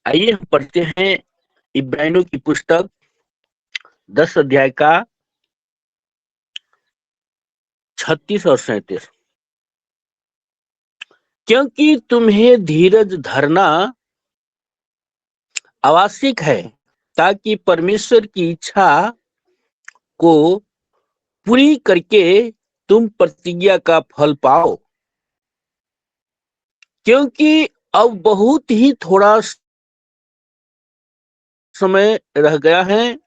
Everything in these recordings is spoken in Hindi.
आइए हम पढ़ते हैं इब्रानियों की पुस्तक 10 अध्याय का 36 और 37। क्योंकि तुम्हें धीरज धरना आवश्यक है ताकि परमेश्वर की इच्छा को पूरी करके तुम प्रतिज्ञा का फल पाओ। क्योंकि अब बहुत ही थोड़ा समय रह गया है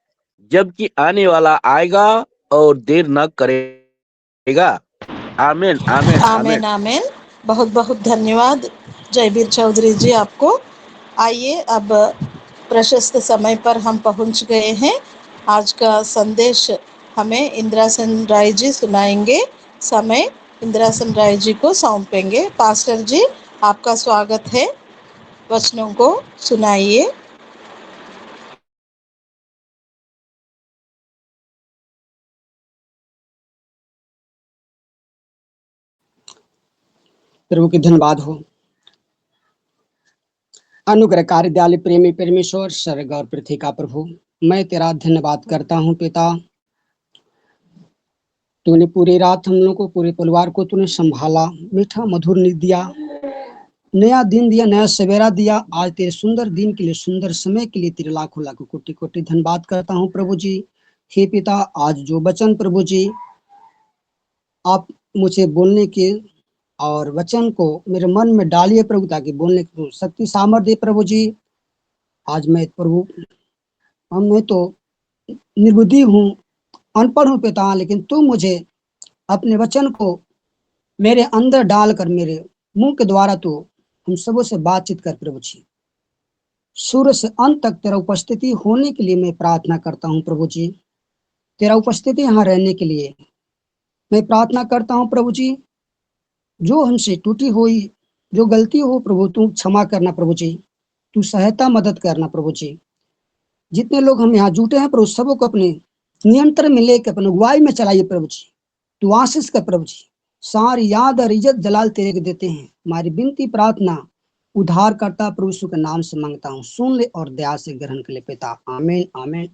जबकि आने वाला आएगा और देर न करेगा। आमीन आमीन आमेन आमीन। आमेन। बहुत बहुत धन्यवाद जयवीर चौधरी जी आपको। आइए अब प्रशस्त समय पर हम पहुंच गए हैं। आज का संदेश हमें इंदिरा सन राय जी सुनाएंगे। समय इंदिरा सन राय जी को सौंपेंगे। पास्टर जी, आपका स्वागत है, वचनों को सुनाइए। प्रभु की धन्यवाद हो। अनुग्रहकारी दयालु प्रेमी परमेश्वर, स्वर्ग और पृथ्वी का प्रभु, मैं तेरा धन्यवाद करता हूँ पिता। तूने पूरी रात हम लोग को, पूरे परिवार को तूने संभाला, मीठा मधुर नित दिया, नया दिन दिया, नया सवेरा दिया। आज तेरे सुंदर दिन के लिए, सुंदर समय के लिए तेरे लाखों लाखों कोटि कोटि धन्यवाद करता हूँ प्रभु जी। हे पिता, आज जो वचन प्रभु जी आप मुझे बोलने के और वचन को मेरे मन में डालिए प्रभु, ताकि बोलने की शक्ति सामर्थ्य दे प्रभु जी। आज मैं प्रभु, मैं तो निर्बुद्धि हूँ, अनपढ़ हूँ पिता, लेकिन तू मुझे अपने वचन को मेरे अंदर डालकर मेरे मुंह के द्वारा तू हम सबों से बातचीत कर प्रभु जी। शुरू से अंत तक तेरा उपस्थिति होने के लिए मैं प्रार्थना करता हूँ प्रभु जी। तेरा उपस्थिति यहाँ रहने के लिए मैं प्रार्थना करता हूँ प्रभु जी। जो हमसे टूटी हुई जो गलती हो प्रभु, तू क्षमा करना प्रभु जी। तू सहायता मदद करना प्रभु जी। जितने लोग हम यहाँ जुटे हैं प्रभु, सबों को अपने नियंत्रण में लेकर अपने अगुवाई में चलाइए प्रभु जी। तू आशीष कर प्रभु जी। सारी याद और इज्जत जलाल तेरे को देते हैं। हमारी विनती प्रार्थना उद्धार करता प्रभु यीशु के नाम से मांगता हूँ, सुन ले और दया से ग्रहण कर ले पिता। आमीन आमीन।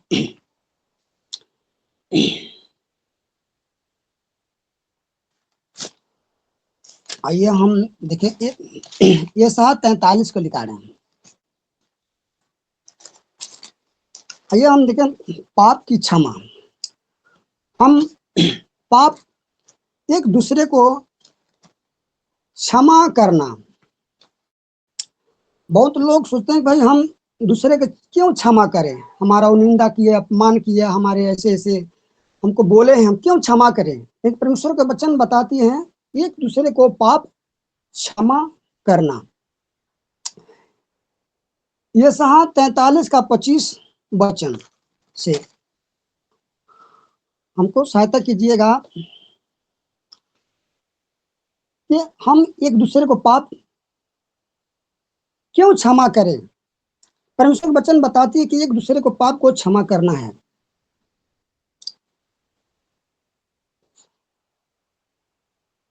आइए हम देखें, ये 7:43 को लिखा रहे हैं। आइए हम देखें पाप की क्षमा। हम पाप एक दूसरे को क्षमा करना। बहुत लोग सोचते हैं भाई हम दूसरे के क्यों क्षमा करें, हमारा निंदा किए, अपमान किया, हमारे ऐसे ऐसे हमको बोले हैं, हम क्यों क्षमा करें। एक परमेश्वर के वचन बताती हैं एक दूसरे को पाप क्षमा करना। ये 43 का 25 वचन से हमको सहायता कीजिएगा कि हम एक दूसरे को पाप क्यों क्षमा करें। परमेश्वर वचन बताती है कि एक दूसरे को पाप को क्षमा करना है।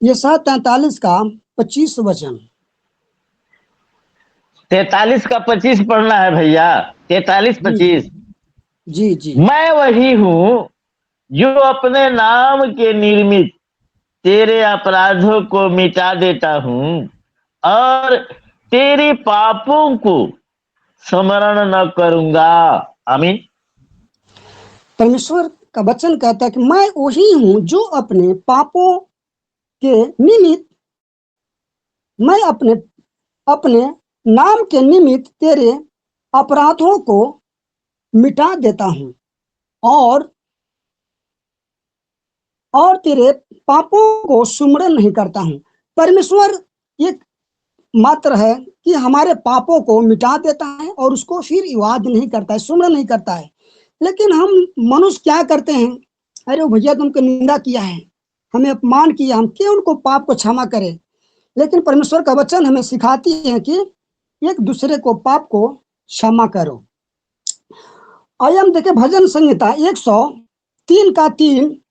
ये 43 का 25 वचन। 43 का 25 पढ़ना है भैया। 43-25। जी जी। मैं वही हूँ जो अपने नाम के निर्मित तेरे अपराधों को मिटा देता हूँ और तेरे पापों को स्मरण न करूंगा। आमीन। परमेश्वर का वचन कहता है कि मैं वही हूं जो अपने पापों के निमित्त, मैं अपने अपने नाम के निमित्त तेरे अपराधों को मिटा देता हूं और तेरे पापों को सुमरण नहीं करता हूं। परमेश्वर एक मात्र है कि हमारे पापों को मिटा देता है और उसको फिर याद नहीं करता है, सुमरण नहीं करता है। लेकिन हम मनुष्य क्या करते हैं, अरे भैया तुमको निंदा किया है, हमें अपमान किया, हम क्यों उनको पाप को क्षमा करें। लेकिन परमेश्वर का वचन हमें सिखाती है कि एक दूसरे को पाप को क्षमा करो। आइए हम देखें भजन संहिता 103 का 3।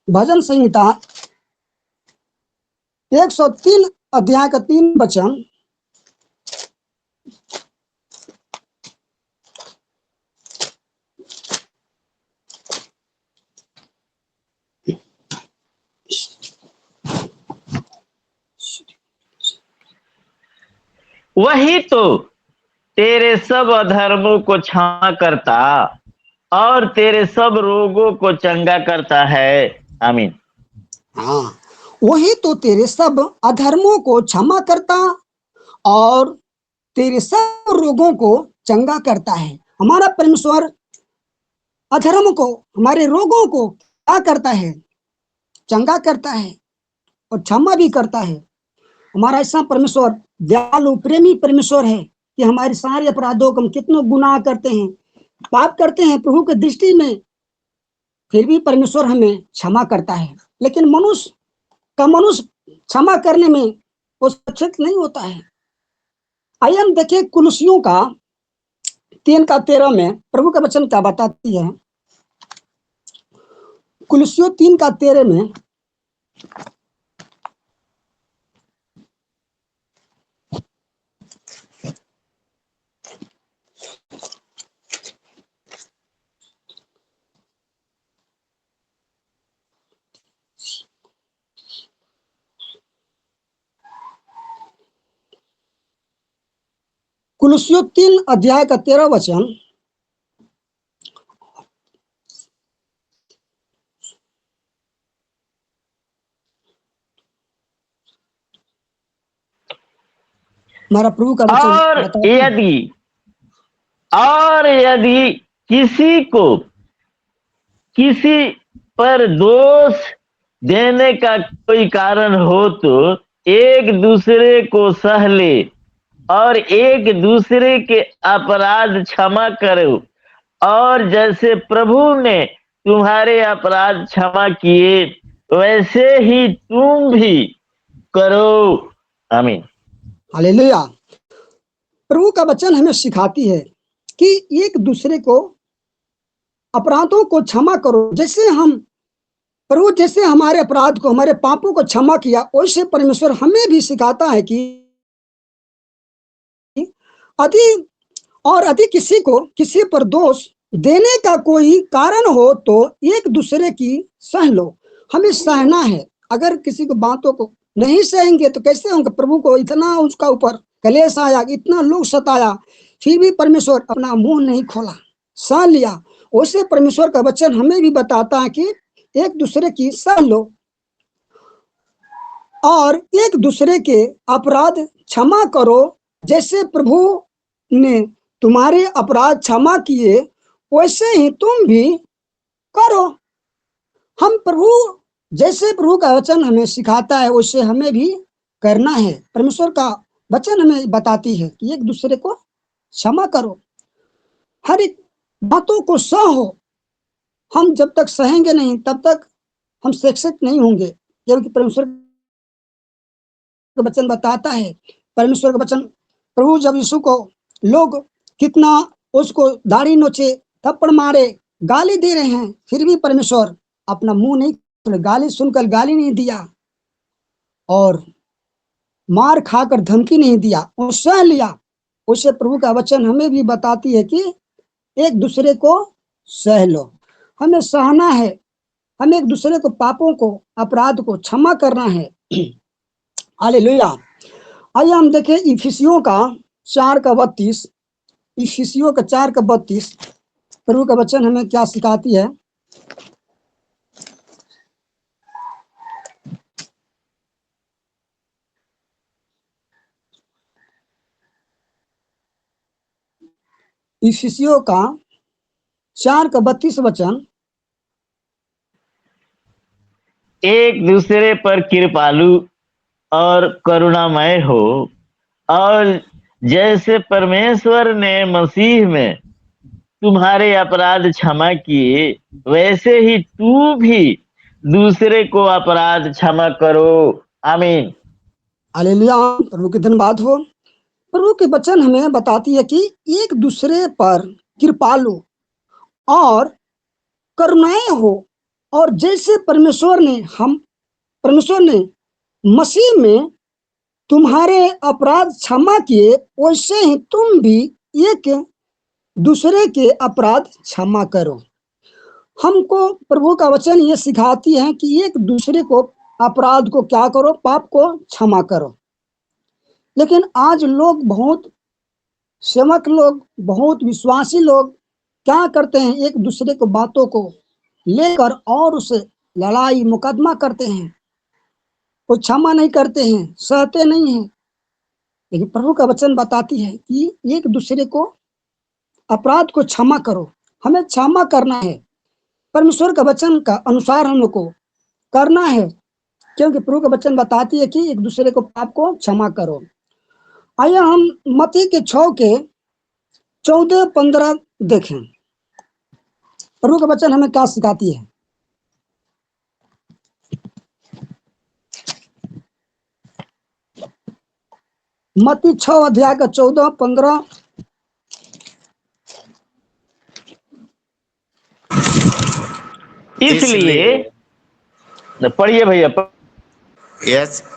भजन संहिता 103 अध्याय का 3 वचन। वही तो तेरे सब अधर्मों को क्षमा करता और तेरे सब रोगों को चंगा करता है। आमीन। हाँ, वही तो तेरे सब अधर्मों को क्षमा करता और तेरे सब रोगों को चंगा करता है। हमारा परमेश्वर अधर्म को, हमारे रोगों को क्या करता है? चंगा करता है और क्षमा भी करता है। हमारा ऐसा परमेश्वर दयालु प्रेमी परमेश्वर है कि हमारे सारे अपराधों को हम कितने गुनाह करते हैं, पाप करते हैं प्रभु की दृष्टि में, फिर भी परमेश्वर हमें क्षमा करता है। लेकिन मनुष्य क्षमा करने में वो सक्षम नहीं होता है। आइए हम देखिए कुलुसियों का 3:13 में प्रभु का वचन क्या बताती है। कुलुसियों 3:13 में कुलुसियों 3 अध्याय का 13 वचन। हमारा प्रभु का वचन और बताता है। यदि किसी को किसी पर दोष देने का कोई कारण हो तो एक दूसरे को सह ले और एक दूसरे के अपराध क्षमा करो, और जैसे प्रभु ने तुम्हारे अपराध क्षमा किए वैसे ही तुम भी करो। आमीन। हालेलुया। प्रभु का वचन हमें सिखाती है कि एक दूसरे को अपराधों को क्षमा करो। जैसे जैसे हमारे अपराध को, हमारे पापों को क्षमा किया, वैसे परमेश्वर हमें भी सिखाता है कि यदि किसी पर दोष देने का कोई कारण हो तो एक दूसरे की सह लो। हमें सहना है। अगर किसी को बातों को नहीं सहेंगे तो कैसे होंगे? प्रभु को इतना उसका ऊपर कलेश आया, इतना लोग सताया, फिर भी परमेश्वर अपना मुंह नहीं खोला, सह लिया। वैसे परमेश्वर का वचन हमें भी बताता है कि एक दूसरे की सह लो और एक दूसरे के अपराध क्षमा करो। जैसे प्रभु ने तुम्हारे अपराध क्षमा किए वैसे ही तुम भी करो। जैसे प्रभु का वचन हमें सिखाता है वैसे हमें भी करना है। परमेश्वर का वचन हमें बताती है कि एक दूसरे को क्षमा करो, हर एक बातों को सहो। हम जब तक सहेंगे नहीं तब तक हम शिक्षित नहीं होंगे, क्योंकि परमेश्वर का वचन बताता है। परमेश्वर का वचन, प्रभु जब यीशु को लोग कितना उसको दाढ़ी नोचे, थप्पड़ मारे, गाली दे रहे हैं, फिर भी परमेश्वर अपना मुंह नहीं, गाली सुनकर गाली नहीं दिया और मार खाकर धमकी नहीं दिया, वो सह लिया। उसे प्रभु का वचन हमें भी बताती है कि एक दूसरे को सह लो। हमें सहना है, हमें एक दूसरे को पापों को, अपराध को क्षमा करना है। हालेलुया। आइए हम देखें इफिसियों का 4:32। इफिसियों का 4:32 प्रभु का वचन हमें क्या सिखाती है। इफिसियों का 4:32 वचन। एक दूसरे पर कृपालु और करुणामय हो, और जैसे परमेश्वर ने मसीह में तुम्हारे अपराध क्षमा किए वैसे ही तू भी दूसरे को अपराध क्षमा करो। आमीन। हालेलुया। प्रभु के धन्यवाद हो। प्रभु के वचन हमें बताती है कि एक दूसरे पर कृपालु और करुणाएं हो, और जैसे परमेश्वर ने मसीह में तुम्हारे अपराध क्षमा किए, वैसे ही तुम भी एक दूसरे के अपराध क्षमा करो। हमको प्रभु का वचन ये सिखाती है कि एक दूसरे को अपराध को क्या करो, पाप को क्षमा करो। लेकिन आज लोग, बहुत सेवक लोग, बहुत विश्वासी लोग क्या करते हैं, एक दूसरे को बातों को लेकर और उसे लड़ाई मुकदमा करते हैं, वो क्षमा नहीं करते हैं, सहते नहीं हैं। लेकिन प्रभु का वचन बताती है कि एक दूसरे को अपराध को क्षमा करो। हमें क्षमा करना है, परमेश्वर का वचन का अनुसार हम लोग को करना है, क्योंकि प्रभु का वचन बताती है कि एक दूसरे को पाप को क्षमा करो। आइए हम मत्ती के 6 के 14-15 देखें। प्रभु का वचन हमें क्या सिखाती है। मत्ती 6 अध्याय का 14-15। इसलिए पढ़िए भैया।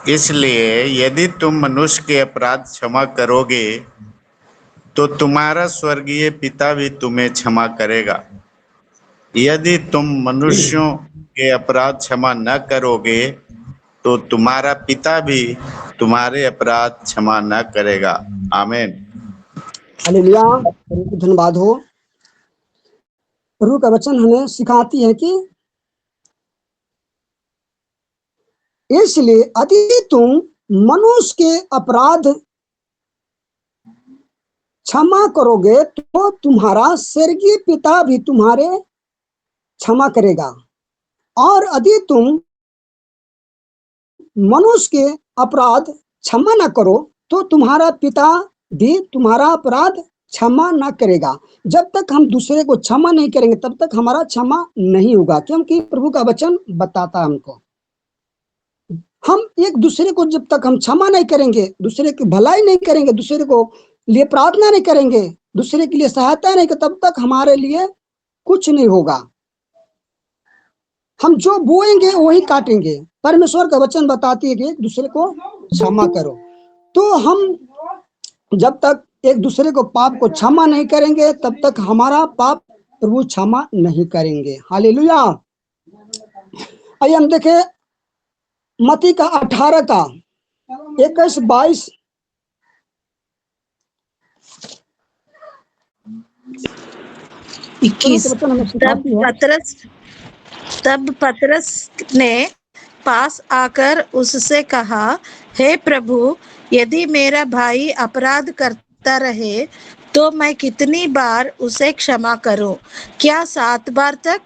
इसलिए यदि तुम मनुष्य के अपराध क्षमा करोगे तो तुम्हारा स्वर्गीय पिता भी तुम्हें क्षमा करेगा। यदि तुम मनुष्यों के अपराध क्षमा न करोगे तो तुम्हारा पिता भी तुम्हारे अपराध क्षमा न करेगा। आमीन। हालेलुया, प्रभु को धन्यवाद हो। प्रभु का वचन हमें सिखाती है कि इसलिए यदि तुम मनुष्य के अपराध क्षमा करोगे तो तुम्हारा स्वर्गीय पिता भी तुम्हारे क्षमा करेगा, और यदि तुम मनुष्य के अपराध क्षमा न करो तो तुम्हारा पिता भी तुम्हारा अपराध क्षमा न करेगा। जब तक हम दूसरे को क्षमा नहीं करेंगे तब तक हमारा क्षमा नहीं होगा, क्योंकि प्रभु का वचन बताता है हमको, हम एक दूसरे को जब तक हम क्षमा नहीं करेंगे, दूसरे की भलाई नहीं करेंगे, दूसरे को लिए प्रार्थना नहीं करेंगे, दूसरे के लिए सहायता नहीं, तब तक हमारे लिए कुछ नहीं होगा। हम जो बोएंगे वही काटेंगे। परमेश्वर का वचन बताती है कि एक दूसरे को क्षमा करो। तो हम जब तक एक दूसरे को पाप को क्षमा नहीं करेंगे तब तक हमारा पाप प्रभु क्षमा नहीं करेंगे। हालेलुया। आइए हम देखें मत्ती का 18 का 21-22। तब पतरस ने पास आकर उससे कहा, हे प्रभु, यदि मेरा भाई अपराध करता रहे तो मैं कितनी बार उसे क्षमा करूं? क्या 7 बार तक?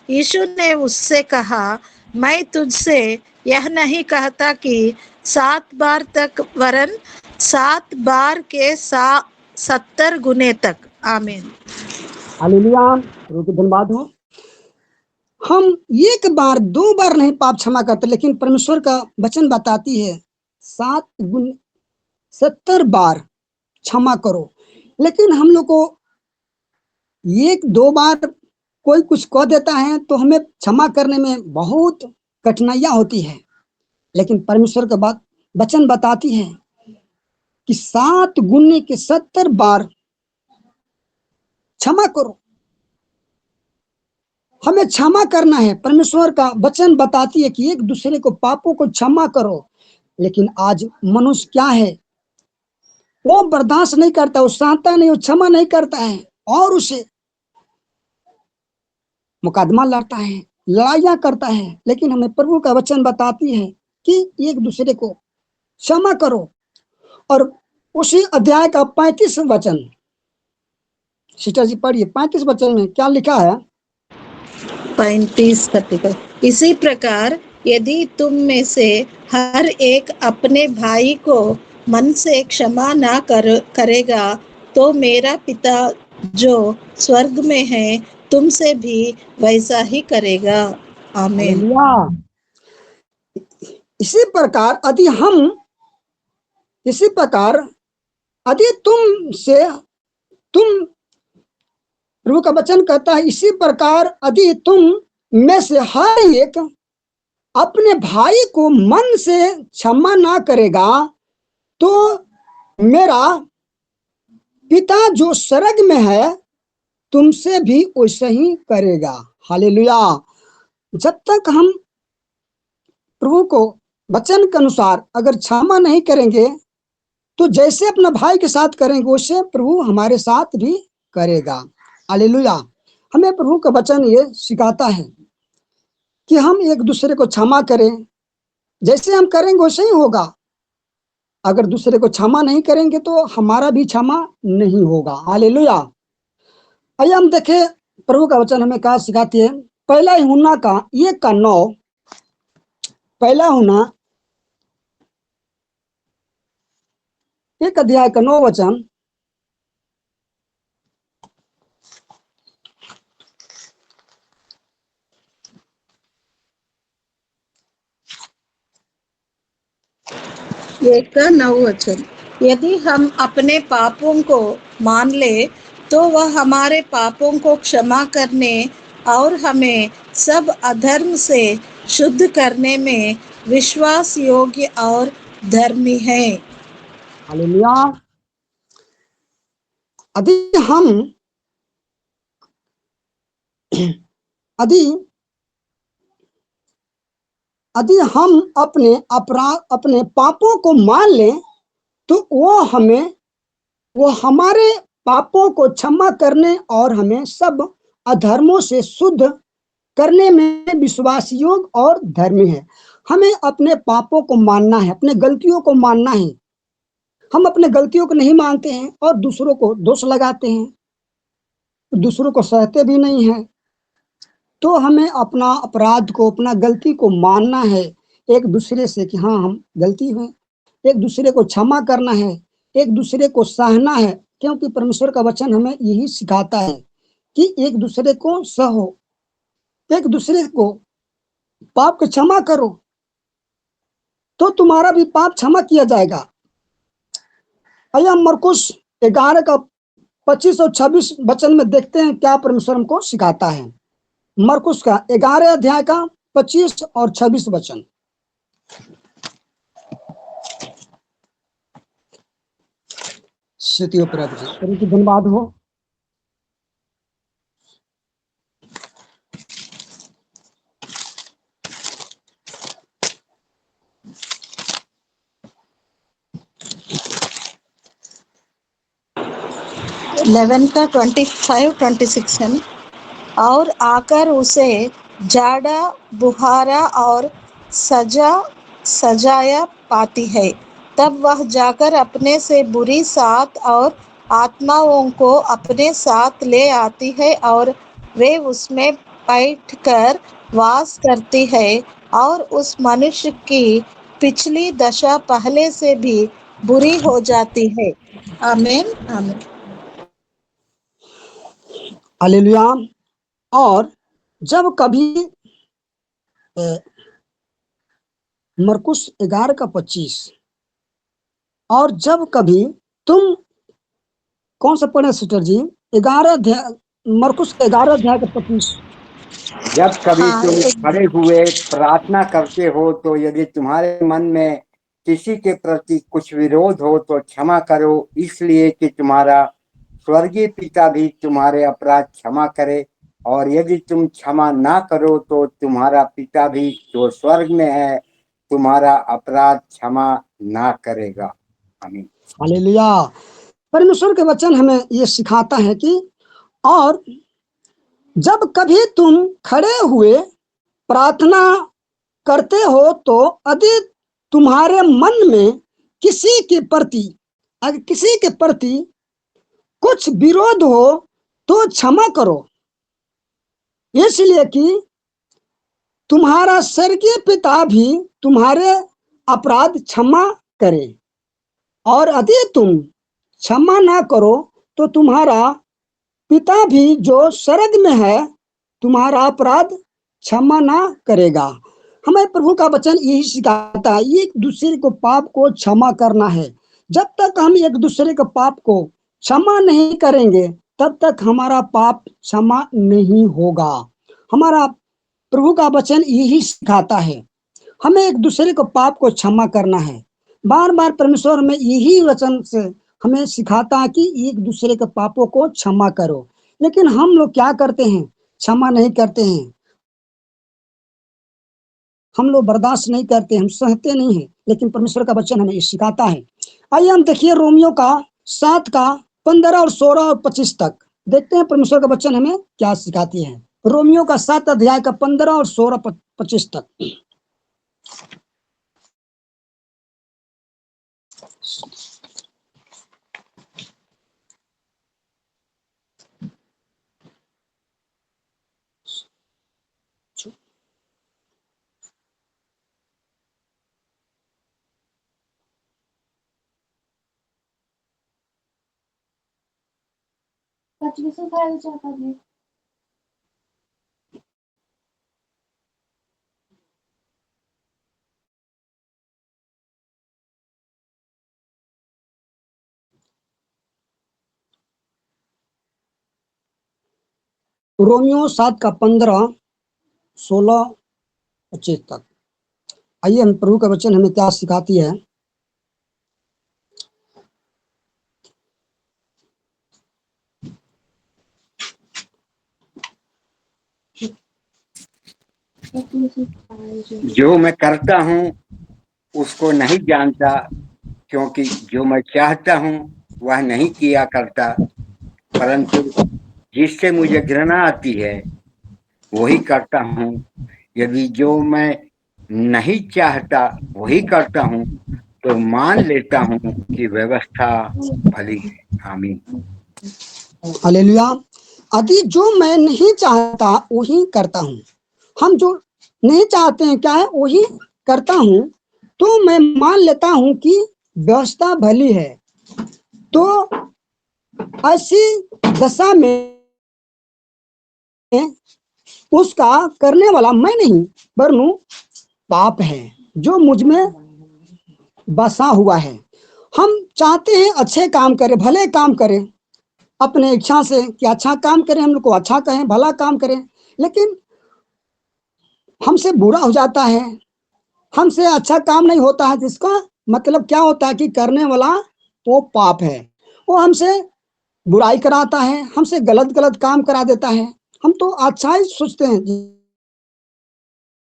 यीशु ने उससे कहा, मैं तुझसे यह नहीं कहता कि 7 बार तक, वरन 7 बार के 70 गुने तक। आमीन। हालेलुया, प्रभु को धन्यवाद हो। हम एक बार 2 बार नहीं पाप क्षमा करते, लेकिन परमेश्वर का वचन बताती है 7 गुने 70 बार क्षमा करो। लेकिन हम लोग को 1-2 बार कोई कुछ कह देता है तो हमें क्षमा करने में बहुत कठिनाइयां होती है, लेकिन परमेश्वर का बात वचन बताती है कि 7 गुने के 70 बार क्षमा करो। हमें क्षमा करना है। परमेश्वर का वचन बताती है कि एक दूसरे को पापों को क्षमा करो। लेकिन आज मनुष्य क्या है, वो बर्दाश्त नहीं करता, वो सहता नहीं, वो क्षमा नहीं करता है और उसे मुकदमा लड़ता है, लड़ाइयां करता है। लेकिन हमें प्रभु का वचन बताती है कि एक दूसरे को क्षमा करो। और उसी अध्याय का 35 वचन, सिस्टर जी पढ़िए। 35 वचन में क्या लिखा है? 35 इसी प्रकार यदि तुम में से हर एक अपने भाई को मन से क्षमा ना करेगा तो मेरा पिता जो स्वर्ग में है तुमसे भी वैसा ही करेगा। आमीन। इसी प्रकार यदि तुम प्रभु का वचन कहता है, इसी प्रकार यदि तुम में से हर एक अपने भाई को मन से क्षमा ना करेगा तो मेरा पिता जो स्वर्ग में है तुमसे भी वैसे ही करेगा। हालेलुया। जब तक हम प्रभु को वचन के अनुसार अगर क्षमा नहीं करेंगे तो जैसे अपना भाई के साथ करेंगे वैसे प्रभु हमारे साथ भी करेगा। हालेलुया। हमें प्रभु का वचन ये सिखाता है कि हम एक दूसरे को क्षमा करें, जैसे हम करेंगे वैसे ही होगा। अगर दूसरे को क्षमा नहीं करेंगे तो हमारा भी क्षमा नहीं होगा। हालेलुया। आइए हम देखें प्रभु का वचन हमें क्या सिखाती है। पहला यूहन्ना का 1:9, पहला यूहन्ना 1 अध्याय का 9 वचन। एक का 9 वचन। यदि हम अपने पापों को मान ले तो वह हमारे पापों को क्षमा करने और हमें सब अधर्म से शुद्ध करने में विश्वास योग्य और धर्मी है। हालेलुया। यदि हम अपने पापों को मान लें तो वो हमारे पापों को क्षमा करने और हमें सब अधर्मों से शुद्ध करने में विश्वास योग्य और धर्मी है। हमें अपने पापों को मानना है, अपने गलतियों को मानना है। हम अपने गलतियों को नहीं मानते हैं और दूसरों को दोष लगाते हैं, दूसरों को सहते भी नहीं हैं। तो हमें अपना अपराध को, अपना गलती को मानना है एक दूसरे से कि हाँ हम गलती हुए, एक दूसरे को क्षमा करना है, एक दूसरे को सहना है। क्योंकि परमेश्वर का वचन हमें यही सिखाता है कि एक दूसरे को सहो, एक दूसरे को पाप को क्षमा करो तो तुम्हारा भी पाप क्षमा किया जाएगा। आइए हम मरकुस 11 का 25 और 26 वचन में देखते हैं क्या परमेश्वर हमको सिखाता है। मरकुस का 11 अध्याय का 25 और 26 वचन। धन्यवाद हो। इलेवन का 25-26 है। और आकर उसे जाड़ा बुहारा और सजाया पाती है। तब वह जाकर अपने से बुरी सात और आत्माओं को अपने साथ ले आती है और वे उसमें बैठकर वास करती है और उस मनुष्य की पिछली दशा पहले से भी बुरी हो जाती है। आमीन आमीन। हालेलुया। और जब कभी मरकुस 11 का 25 और जब कभी तुम कौन सा पढ़े सिस्टर जी? 11 अध्याय, मरकुस 11 अध्याय का 25। जब कभी तुम खड़े हुए प्रार्थना करते हो तो यदि तुम्हारे मन में किसी के प्रति कुछ विरोध हो तो क्षमा करो, इसलिए कि तुम्हारा स्वर्गीय पिता भी तुम्हारे अपराध क्षमा करे। और यदि तुम क्षमा ना करो तो तुम्हारा पिता भी जो स्वर्ग में है तुम्हारा अपराध क्षमा ना करेगा। आमीन। हालेलुया। परमेश्वर के वचन हमें ये सिखाता है कि और जब कभी तुम खड़े हुए प्रार्थना करते हो तो यदि तुम्हारे मन में किसी के प्रति कुछ विरोध हो तो क्षमा करो, इसलिए कि तुम्हारा स्वर्गीय पिता भी तुम्हारे अपराध क्षमा करे। और यदि तुम क्षमा ना करो तो तुम्हारा पिता भी जो स्वर्ग में है तुम्हारा अपराध क्षमा ना करेगा। हमें प्रभु का वचन यही सिखाता है, एक दूसरे को पाप को क्षमा करना है। जब तक हम एक दूसरे के पाप को क्षमा नहीं करेंगे तब तक हमारा पाप क्षमा नहीं होगा। हमारा प्रभु का वचन यही सिखाता है हमें एक दूसरे को पाप को क्षमा करना है। बार बार परमेश्वर में यही वचन से हमें सिखाता है कि एक दूसरे के पापों को क्षमा करो, लेकिन हम लोग क्या करते हैं? क्षमा नहीं करते हैं, हम लोग बर्दाश्त नहीं करते, हम सहते नहीं हैं। लेकिन परमेश्वर का वचन हमें सिखाता है। आइए हम देखिए रोमियो का 7 का 15 और 16 और 25 तक देखते हैं परमेश्वर का वचन हमें क्या सिखाती है। रोमियो का 7 अध्याय का 15 और 16 25 तक। रोमियो 7 का 15 16 25 तक। आइए हम प्रभु का वचन हमें क्या सिखाती है। जो मैं करता हूँ उसको नहीं जानता, क्योंकि जो मैं चाहता हूँ वह नहीं किया करता, परंतु जिससे मुझे घृणा आती है वही करता हूँ। यदि जो मैं नहीं चाहता वही करता हूँ तो मान लेता हूँ कि व्यवस्था भली है। आमीन। हालेलुया। यदि जो मैं नहीं चाहता वही करता हूँ, हम जो नहीं चाहते हैं क्या है वही करता हूँ, तो मैं मान लेता हूँ कि व्यवस्था भली है। तो ऐसी दशा में उसका करने वाला मैं नहीं वरनु पाप है जो मुझ में बसा हुआ है। हम चाहते हैं अच्छे काम करें, भले काम करें, अपने इच्छा से कि अच्छा काम करें, हम लोग को अच्छा कहें, भला काम करें, लेकिन हमसे बुरा हो जाता है, हमसे अच्छा काम नहीं होता है, जिसका मतलब क्या होता है कि करने वाला वो पाप है। वो हमसे बुराई कराता है, हमसे गलत गलत काम करा देता है। हम तो अच्छा ही सोचते हैं कि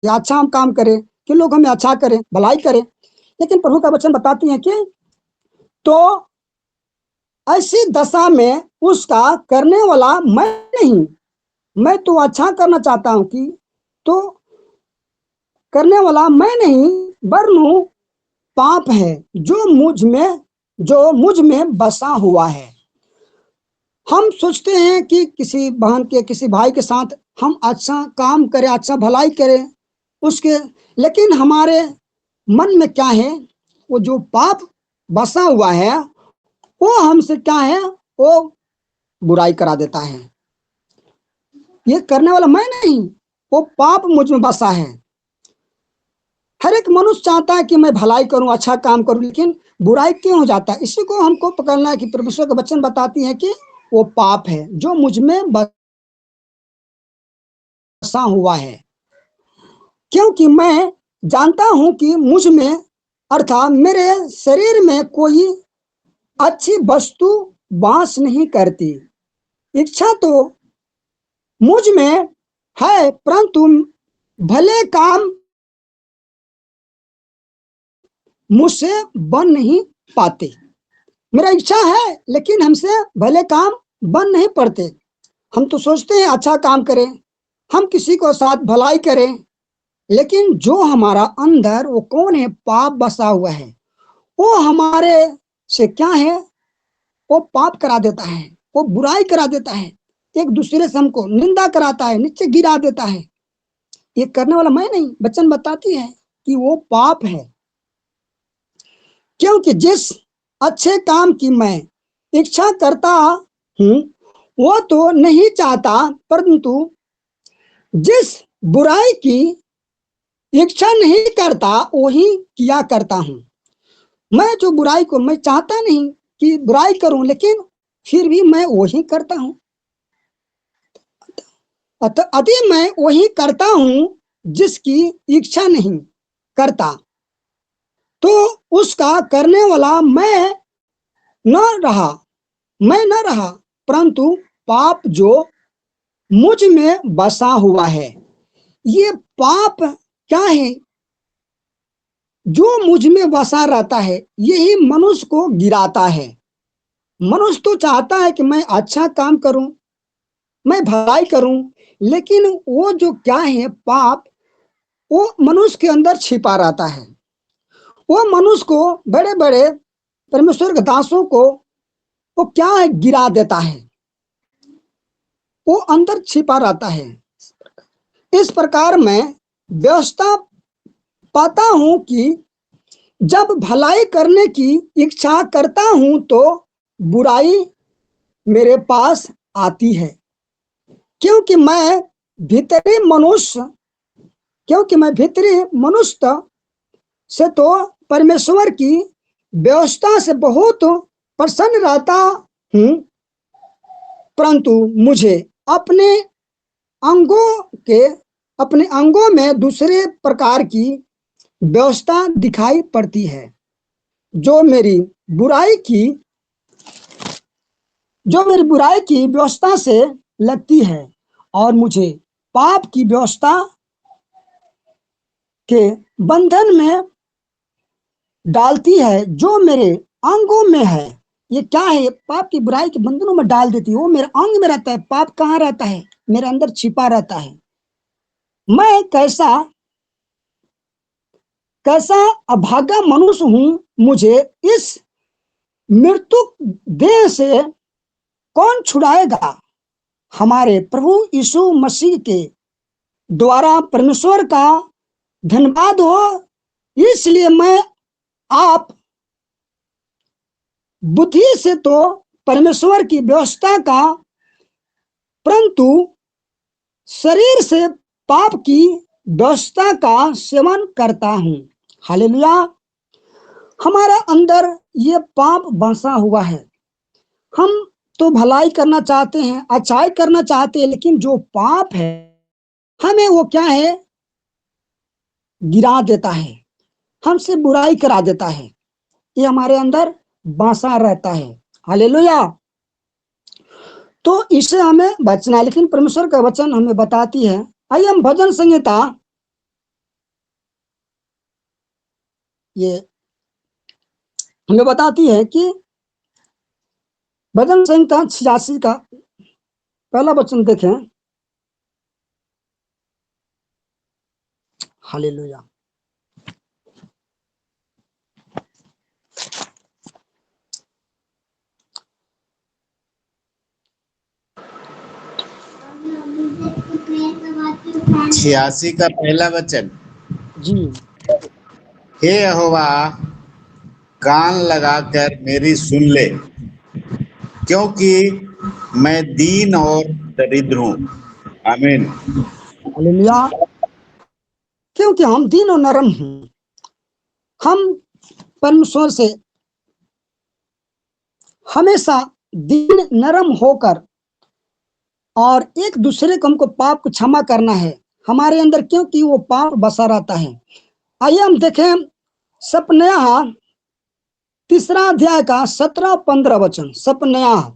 अच्छा हम काम करें, कि लोग हमें अच्छा करें, भलाई करें, लेकिन प्रभु का वचन बताती है कि तो ऐसी दशा में उसका करने वाला मैं नहीं, मैं तो अच्छा करना चाहता हूं कि तो करने वाला मैं नहीं वरनु पाप है जो मुझ में बसा हुआ है। हम सोचते हैं कि किसी बहन के, किसी भाई के साथ हम अच्छा काम करें, अच्छा भलाई करें उसके, लेकिन हमारे मन में क्या है, वो जो पाप बसा हुआ है वो हमसे क्या है, वो बुराई करा देता है। ये करने वाला मैं नहीं, वो पाप मुझ में बसा है। हर एक मनुष्य चाहता है कि मैं भलाई करूं, अच्छा काम करूं, लेकिन बुराई क्यों हो जाता है? इसी को हमको पकड़ना है कि परमेश्वर का वचन बताती है कि वो पाप है जो मुझ में बसा हुआ है। क्योंकि मैं जानता हूं कि मुझ में अर्थात मेरे शरीर में कोई अच्छी वस्तु वास नहीं करती। इच्छा तो मुझ में है, परंतु भले काम मुझसे बन नहीं पाते। मेरा इच्छा है लेकिन हमसे भले काम बन नहीं पड़ते। हम तो सोचते हैं अच्छा काम करें, हम किसी को साथ भलाई करें, लेकिन जो हमारा अंदर वो कौन है, पाप बसा हुआ है, वो हमारे से क्या है, वो पाप करा देता है, वो बुराई करा देता है, एक दूसरे से हमको निंदा कराता है, नीचे गिरा देता है। ये करने वाला मैं नहीं, वचन बताती है कि वो पाप है। क्योंकि जिस अच्छे काम की मैं इच्छा करता हूं वो तो नहीं चाहता, परंतु जिस बुराई की इच्छा नहीं करता वही किया करता हूं। मैं जो बुराई को मैं चाहता नहीं कि बुराई करूं, लेकिन फिर भी मैं वही करता हूं। अतः मैं वही करता हूं जिसकी इच्छा नहीं करता तो उसका करने वाला मैं न रहा, परंतु पाप जो मुझ में बसा हुआ है। ये पाप क्या है? जो मुझ में बसा रहता है यही मनुष्य को गिराता है। मनुष्य तो चाहता है कि मैं अच्छा काम करूं, मैं भलाई करूं, लेकिन वो जो क्या है पाप, वो मनुष्य के अंदर छिपा रहता है। वो मनुष्य को, बड़े बड़े परमेश्वर के दासों को वो क्या है गिरा देता है, वो अंदर छिपा रहता है। इस प्रकार मैं व्यवस्था पाता हूं कि जब भलाई करने की इच्छा करता हूं तो बुराई मेरे पास आती है, क्योंकि मैं भीतरी मनुष्य से तो परमेश्वर की व्यवस्था से बहुत प्रसन्न रहता हूं, परंतु मुझे अपने अंगों में दूसरे प्रकार की व्यवस्था दिखाई पड़ती है, जो मेरी बुराई की व्यवस्था से लगती है और मुझे पाप की व्यवस्था के बंधन में डालती है, जो मेरे अंगों में है। ये क्या है? पाप की बुराई के बंधनों में डाल देती है। वो मेरे अंग में रहता है। पाप कहाँ रहता है? मेरे अंदर छिपा रहता है। मैं कैसा अभागा मनुष्य हूं। मुझे इस मृत्यु देह से कौन छुड़ाएगा? हमारे प्रभु यीशु मसीह के द्वारा परमेश्वर का धन्यवाद हो। इसलिए मैं आप बुद्धि से तो परमेश्वर की व्यवस्था का, परंतु शरीर से पाप की व्यवस्था का सेवन करता हूं। हालेलुया। हमारा अंदर ये पाप बसा हुआ है। हम तो भलाई करना चाहते हैं, अच्छाई करना चाहते हैं, लेकिन जो पाप है हमें वो क्या है गिरा देता है, हमसे बुराई करा देता है। ये हमारे अंदर बसा रहता है। हालेलुया। तो इससे हमें बचना है, लेकिन परमेश्वर का वचन हमें बताती है। आइए हम भजन संहिता, ये हमें बताती है कि भजन संहिता 86 का पहला वचन देखें। हालेलुया। छियासी का पहला वचन। जी। हे यहोवा, कान लगाकर मेरी सुन ले, क्योंकि मैं दीन और दरिद्र हूँ। आमीन। हालेलुया। क्योंकि हम दीन और नरम हैं। हम परमेश्वर से हमेशा दीन नरम होकर और एक दूसरे को हमको पाप को क्षमा करना है हमारे अंदर, क्योंकि वो पाप बसा रहता है। आइए हम देखें सपन्याह 3 अध्याय का 17-15 वचन। सपन्याह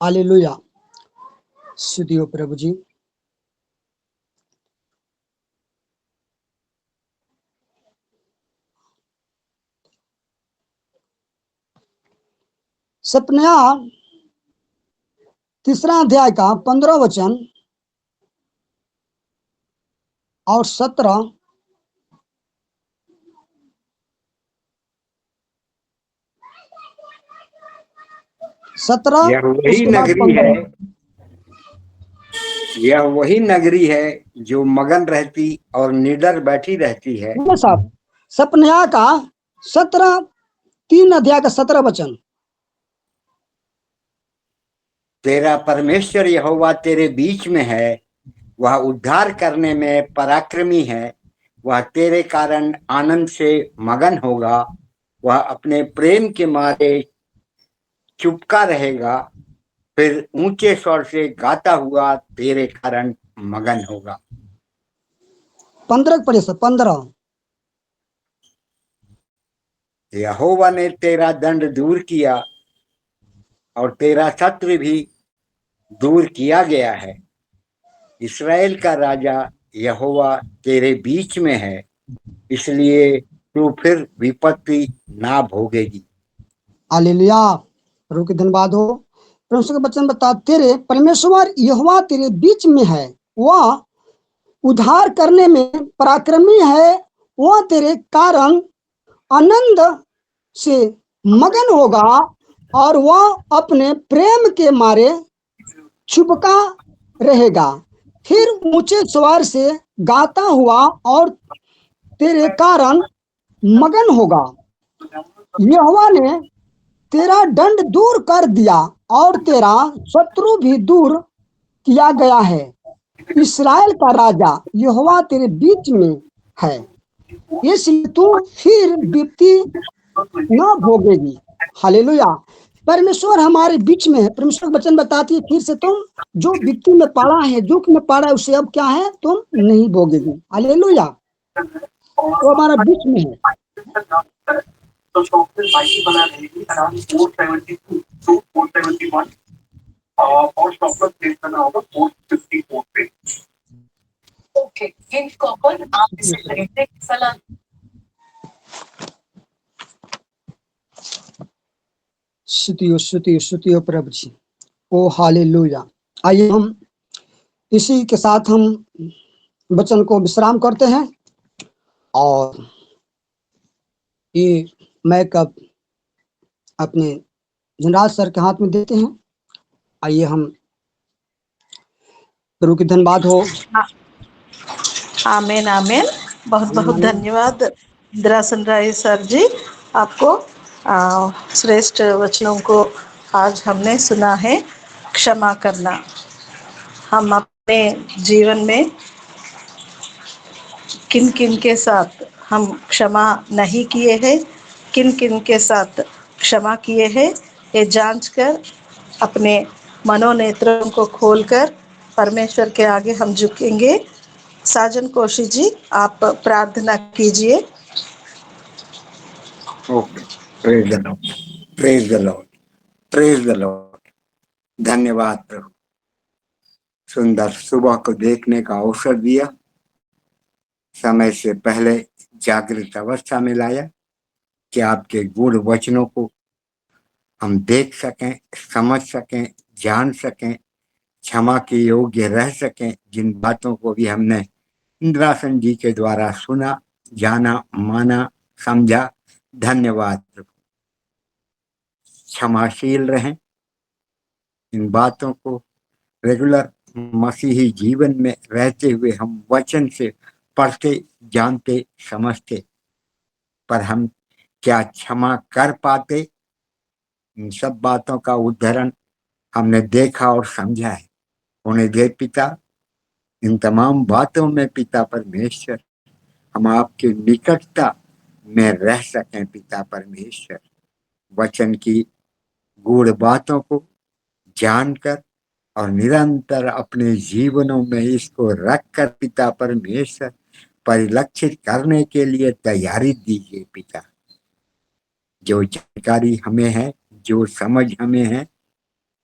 हालेलुया। स्तुति हो प्रभु जी। सपन्याह 3 अध्याय का 15 वचन और 17। यह वही नगरी है, यह वही नगरी है जो मगन रहती और निडर बैठी रहती है। साहब सपन्याह का 3 अध्याय का 17 वचन। तेरा परमेश्वर यहोवा तेरे बीच में है, वह उद्धार करने में पराक्रमी है। वह तेरे कारण आनंद से मगन होगा। वह अपने प्रेम के मारे चुपका रहेगा, फिर ऊंचे स्वर से गाता हुआ तेरे कारण मगन होगा। 15 पढ़िए सर, 15। यहोवा ने तेरा दंड दूर किया और तेरा शत्रु भी दूर किया गया है। इस्राएल का राजा यहोवा तेरे बीच में है, इसलिए तू फिर विपत्ति ना भोगेगी। हालेलुया। प्रभु के धन्यवाद हो। परमेश्वर का वचन बता, तेरे परमेश्वर यहोवा तेरे बीच में है, वह उद्धार करने में पराक्रमी है। वह तेरे कारण आनंद से मगन होगा और वह अपने प्रेम के मारे चुपका रहेगा, फिर ऊंचे स्वर से गाता हुआ और तेरे कारण मगन होगा। यहोवा ने तेरा दंड दूर कर दिया और तेरा शत्रु भी दूर किया गया है। इस्राएल का राजा यहोवा तेरे बीच में है, इसलिए तू फिर विपत्ति न भोगेगी। हालेलुया। परमेश्वर हमारे बीच में है। परमेश्वर का वचन बताती है फिर से, तुम जो विपत्ति में पड़ा है, दुख में पड़ा है, उसे अब क्या है, तुम नहीं भोगेगी। हालेलुया। वो हमारा बीच में है। तो सॉफ्टवेयर माइक्रो बना रहेगी अराउंड 472 471 और सॉफ्टवेयर प्लेस करना होगा 454 पे। ओके, इन कॉपर आप इसे खरीदने की सलाह। स्तुति हो प्रभु जी। ओ हालेलुया। आइए हम इसी के साथ हम वचन को विश्राम करते हैं और ये मैं कब अपने धनराज सर के हाथ में देते हैं। आइए हम, प्रभु की धन्यवाद हो। आमीन आमीन। बहुत बहुत धन्यवाद इंदिरा सनराय सर जी, आपको श्रेष्ठ वचनों को आज हमने सुना है। क्षमा करना, हम अपने जीवन में किन किन के साथ हम क्षमा नहीं किए हैं, किन किन के साथ क्षमा किए हैं, ये जानकर अपने मनोनेत्रों को खोलकर परमेश्वर के आगे हम झुकेंगे। साजन कौशी जी, आप प्रार्थना कीजिए। Okay, praise the Lord, praise the Lord, praise the Lord. धन्यवाद प्रभु, सुंदर सुबह को देखने का अवसर दिया, समय से पहले जागृत अवस्था में लाया कि आपके गूढ़ वचनों को हम देख सकें, समझ सकें, जान सकें, क्षमा के योग्य रह सकें। जिन बातों को भी हमने इंद्रासन जी के द्वारा सुना, जाना, माना, समझा, धन्यवाद प्रभु। क्षमाशील रहें, इन बातों को रेगुलर मसीही जीवन में रहते हुए हम वचन से पढ़ते, जानते, समझते, पर हम क्या क्षमा कर पाते, इन सब बातों का उदाहरण हमने देखा और समझा है। उन्हें दे पिता, इन तमाम बातों में पिता परमेश्वर हम आपके निकटता में रह सकें। पिता परमेश्वर, वचन की गूढ़ बातों को जानकर और निरंतर अपने जीवनों में इसको रखकर पिता परमेश्वर परिलक्षित करने के लिए तैयारी दीजिए पिता। जो जानकारी हमें है, जो समझ हमें है,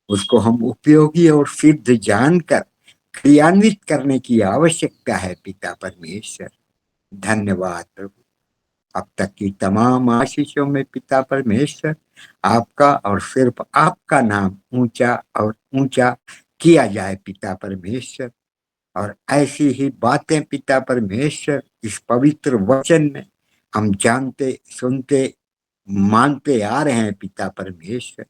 उसको हम उपयोगी और सिद्ध जानकर क्रियान्वित करने की आवश्यकता है पिता परमेश्वर। धन्यवाद प्रभु। अब तक की तमाम आशीषों में पिता परमेश्वर आपका और सिर्फ आपका नाम ऊंचा और ऊंचा किया जाए पिता परमेश्वर। और ऐसी ही बातें पिता परमेश्वर इस पवित्र वचन में हम जानते, सुनते, मानते आ रहे हैं पिता परमेश्वर।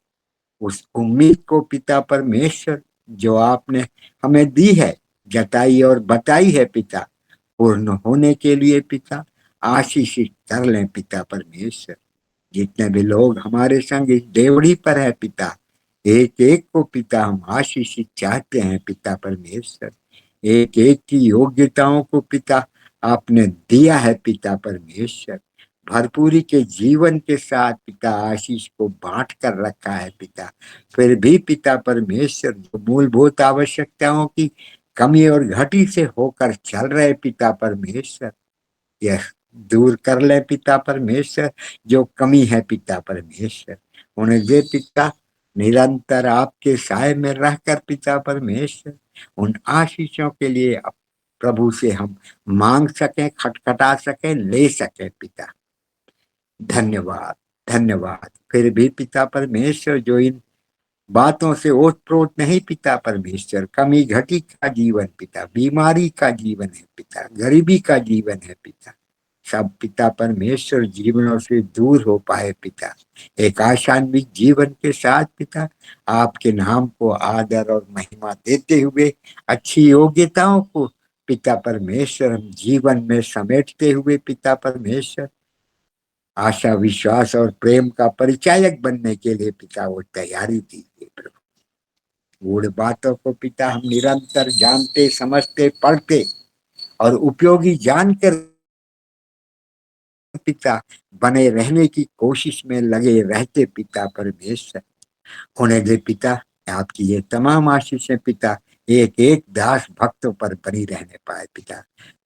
उस उम्मीद को पिता परमेश्वर जो आपने हमें दी है, जताई और बताई है पिता, पूर्ण होने के लिए पिता आशीषित कर लें पिता परमेश्वर। जितने भी लोग हमारे संग इस देवड़ी पर है पिता, एक एक को पिता हम आशीषित चाहते हैं पिता परमेश्वर। एक एक की योग्यताओं को पिता आपने दिया है पिता परमेश्वर। भरपूरी के जीवन के साथ पिता आशीष को बांट कर रखा है पिता। फिर भी पिता परमेश्वर जो मूलभूत आवश्यकताओं की कमी और घटी से होकर चल रहे पिता परमेश्वर, यह दूर कर ले पिता परमेश्वर। जो कमी है पिता परमेश्वर, उन्हें दे पिता। निरंतर आपके साय में रहकर पिता परमेश्वर उन आशीषों के लिए प्रभु से हम मांग सकें, खटखटा सकें, ले सकें पिता। धन्यवाद, धन्यवाद। फिर भी पिता परमेश्वर जो इन बातों से ओतप्रोत नहीं पिता परमेश्वर, कमी घटी का जीवन पिता, बीमारी का जीवन है पिता, गरीबी का जीवन है पिता, सब पिता परमेश्वर जीवनों से दूर हो पाए पिता। एक आशान्वित जीवन के साथ पिता आपके नाम को आदर और महिमा देते हुए अच्छी योग्यताओं को पिता परमेश्वर हम जीवन में समेटते हुए पिता परमेश्वर आशा, विश्वास और प्रेम का परिचायक बनने के लिए पिता वो तैयारी दीजिए प्रभु। गूढ़ बातों को पिता हम निरंतर जानते, समझते, पढ़ते और उपयोगी जानकर पिता बने रहने की कोशिश में लगे रहते पिता परमेश्वर। होने दे पिता आपकी ये तमाम आशीषें पिता एक एक दास भक्तों पर बनी रहने पाए पिता।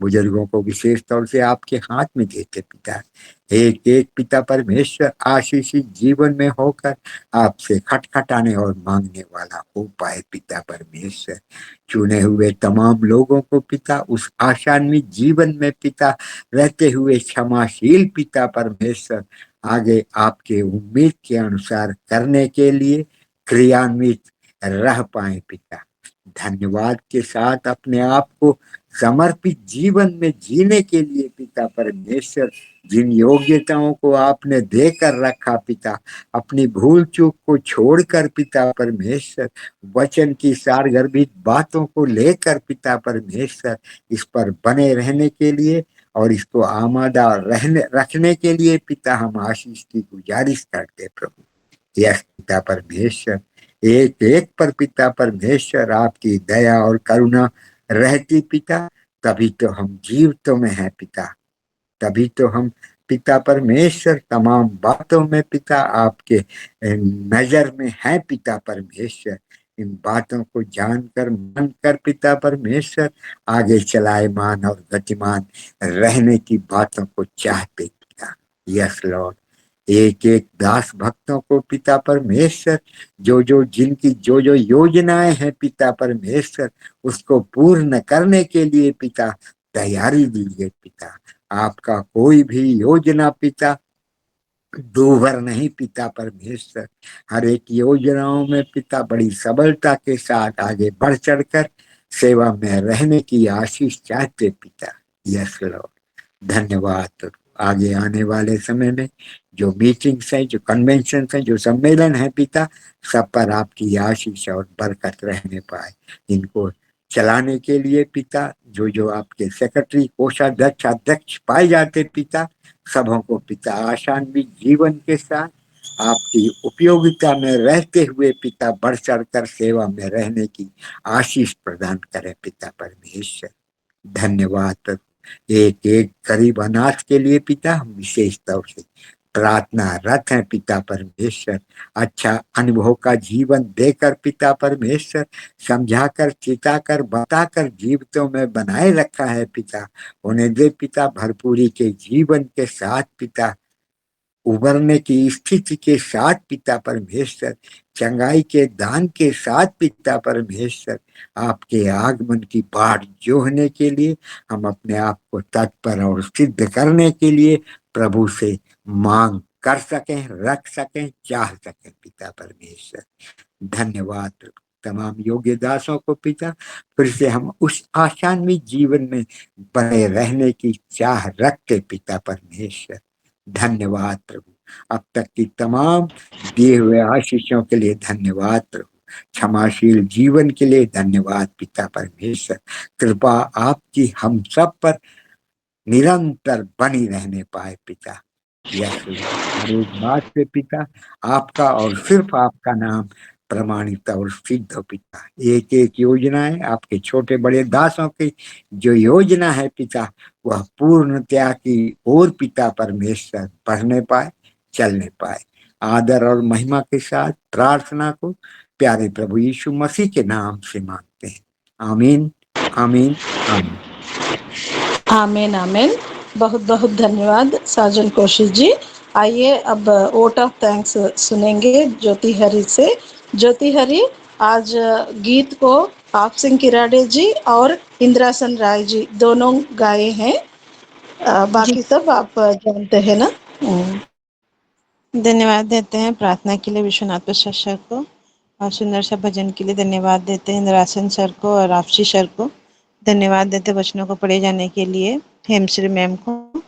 बुजुर्गों को विशेष तौर से आपके हाथ में देते पिता। एक एक पिता परमेश्वर आशीषित जीवन में होकर आपसे खटखटाने और मांगने वाला हो पाए पिता परमेश्वर। चुने हुए तमाम लोगों को पिता उस आशान्वित जीवन में पिता रहते हुए क्षमाशील पिता परमेश्वर आगे आपके उम्मीद के अनुसार करने के लिए क्रियान्वित रह पाए पिता। धन्यवाद के साथ अपने आप को समर्पित जीवन में जीने के लिए पिता परमेश्वर जिन योग्यताओं को आपने देकर रखा पिता, अपनी भूल चूक को छोड़कर पिता परमेश्वर वचन की सारगर्भित बातों को लेकर पिता परमेश्वर इस पर बने रहने के लिए और इसको आमादा रखने के लिए पिता हम आशीष की गुजारिश करते प्रभु। यस पिता परमेश्वर एक एक पर पिता परमेश्वर आपकी दया और करुणा रहती पिता, तभी तो हम जीवितों में हैं पिता। तभी तो हम पिता परमेश्वर तमाम बातों में पिता आपके नजर में हैं पिता परमेश्वर। इन बातों को जानकर मानकर पिता परमेश्वर आगे चलायमान और गतिमान रहने की बातों को चाहते पिता। यस लॉर्ड, एक एक दास भक्तों को पिता परमेश्वर जिनकी जो योजनाएं हैं पिता परमेश्वर उसको पूर्ण करने के लिए पिता तैयारी दीजिए पिता। आपका कोई भी योजना पिता दूभर नहीं पिता परमेश्वर। हर एक योजनाओं में पिता बड़ी सबलता के साथ आगे बढ़ चढ़कर सेवा में रहने की आशीष चाहते पिता। यस लॉर्ड, धन्यवाद। आगे आने वाले समय में जो मीटिंग्स हैं, जो कन्वेंशन हैं, जो सम्मेलन है पिता, सब पर आपकी आशीष और बरकत रहने पाए। इनको चलाने के लिए पिता जो आपके सेक्रेटरी, कोषाध्यक्ष, अध्यक्ष पाए जाते पिता, सबों को पिता आशान्वित जीवन के साथ आपकी उपयोगिता में रहते हुए पिता बढ़ चढ़कर सेवा में रहने की आशीष प्रदान करें पिता परमेश्वर। धन्यवाद। एक एक गरीब अनाथ के लिए पिता हम विशेष तौर से प्रार्थना रत है पिता परमेश्वर। अच्छा अनुभव का जीवन देकर पिता परमेश्वर समझाकर, चिताकर, बताकर जीवितों में बनाए रखा है पिता। उन्हें दे पिता भरपूरी के जीवन के साथ पिता, उबरने की स्थिति के साथ पिता परमेश्वर, चंगाई के दान के साथ पिता परमेश्वर आपके आगमन की बाट जोहने के लिए हम अपने आप को तत्पर और सिद्ध करने के लिए प्रभु से मांग कर सकें, रख सकें, चाह सकें पिता परमेश्वर। धन्यवाद। तमाम योग्य दासों को पिता फिर से हम उस आशान्वित जीवन में बने रहने की चाह रखते पिता परमेश्वर। धन्यवाद प्रभु। अब तक की तमाम दिए हुए आशीषों के लिए धन्यवाद प्रभु। क्षमाशील जीवन के लिए धन्यवाद पिता परमेश्वर। कृपा आपकी हम सब पर निरंतर बनी रहने पाए पिता। यस, हर एक बात पे पिता आपका और सिर्फ आपका नाम प्रमाणित और सिद्ध हो पिता। एक एक योजनाएं आपके छोटे बड़े दासों की जो योजना है पिता, वह पूर्णतया की ओर पिता परमेश्वर पढ़ने पाए, चलने पाए। आदर और महिमा के साथ प्रार्थना को प्यारे प्रभु यीशु मसीह के नाम से मांगते हैं। आमीन, आमीन, आमीन। आमीन आमीन। बहुत बहुत धन्यवाद साजन कौशिक जी। आइए अब वोट ऑफ थैंक्स सुनेंगे ज्योति हरी से। ज्योति हरी, आज गीत को आप सिंह किराडे जी और इंद्रासन राय जी दोनों गाए हैं। बाकी सब आप जानते हैं ना। धन्यवाद देते हैं प्रार्थना के लिए विश्वनाथ प्रसाद सर को, और सुंदर सा भजन के लिए धन्यवाद देते हैं इंद्रासन सर को और आपसी सर को। धन्यवाद देते हैं वचनों को पढ़े जाने के लिए हेमश्री मैम को,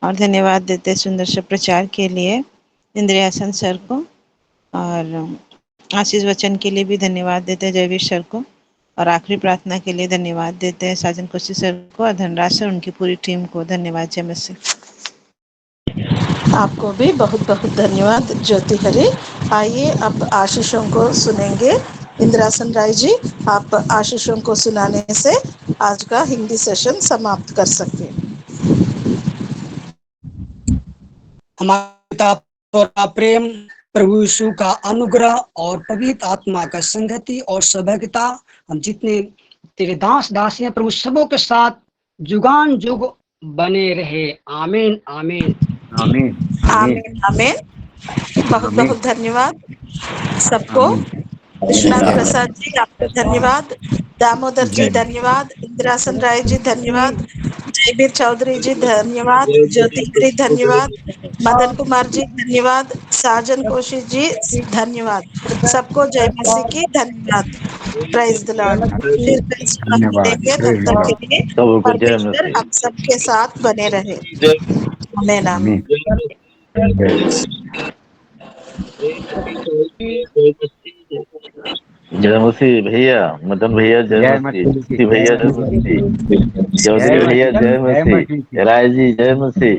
और धन्यवाद देते हैं सुंदर से प्रचार के लिए इंद्रियासन सर को, और आशीष वचन के लिए भी धन्यवाद देते हैं जयवीर सर को, और आखिरी प्रार्थना के लिए धन्यवाद देते हैं साजन कौशिक सर को और धनराज सर उनकी पूरी टीम को। धन्यवाद। जय मसीह। आपको भी बहुत बहुत धन्यवाद ज्योति हरी। आइए अब आशीषों को सुनेंगे। इंद्रासन राय जी, आप आशीषों को सुनाने से आज का हिंदी सेशन समाप्त कर सकते हैं। हमारे पिता का प्रेम, प्रभु यीशु का अनुग्रह और पवित्र आत्मा का संगति और सौभाग्यता हम जितने तेरे दास दासियां प्रभु सबों के साथ जुगान जुग बने रहे। आमीन, आमीन, आमीन, आमीन आमीन। बहुत बहुत धन्यवाद सबको। विश्वनाथ प्रसाद जी आपको धन्यवाद, दामोदर जी धन्यवाद, इंद्रासन राय जी धन्यवाद, जयबीर चौधरी जी धन्यवाद, ज्योति धन्यवाद, मदन कुमार जी धन्यवाद, साजन कौशिक जी धन्यवाद। सबको जय मसीह की धन्यवाद। Praise the Lord. फिर कल सुबह मिलेंगे, तब तक के लिए सबको जय परमेश्वर मसीह। हम सबके साथ बने रहे। आमीन आमीन। जय मसीह भैया, मदन भैया जय जय मसीह, मसीह, मसीह भैया जय मसीह, चौधरी भैया जय मसीह, राय जी जय मसीह।